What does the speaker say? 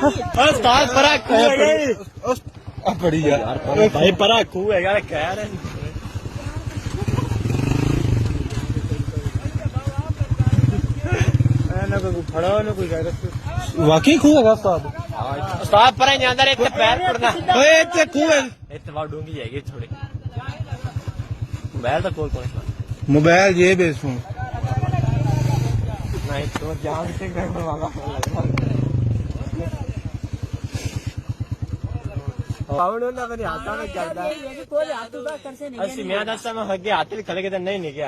ਉਸਤਾਦ ਪਰਾ ਖੂਹ ਹੈਗਾ ਆ ਬੜੀ ਯਾਰ ਭਾਈ ਪਰਾ ਖੂਹ ਹੈਗਾ ਕਹਿ ਰਹੇ ਨਾ ਕੋਈ ਫੜੋ ਨਾ ਕੋਈ ਵਾਕਈ ਖੂਹ ਹੈਗਾ ਉਸਤਾਦ ਉਸਤਾਦ ਪਰਾ ਨਹੀਂ ਆਂਦਾ ਇੱਥੇ ਪੈਰ ਪੜਨਾ ਓਏ ਇੱਥੇ ਖੂਹ ਹੈ ਇੱਥੇ ਵਾ ਡੂੰਗੀ ਹੈਗੀ ਥੋੜੀ ਮੋਬਾਈਲ ਤਾਂ ਕੋਲ मोबाइल ये बेस हूँ नहीं तो जान से करने वाला आवड़ो ना मेरे हाथा में चलता है कोई हाथ उठा कर से नहीं ਅਸੀਂ ਮੈਂ ਦੱਸਾਂ ਮੈਂ ਅੱਗੇ ਹੱਥ ਖੜੇ ਕੇ ਤਾਂ ਨਹੀਂ ਨਿਕਲਿਆ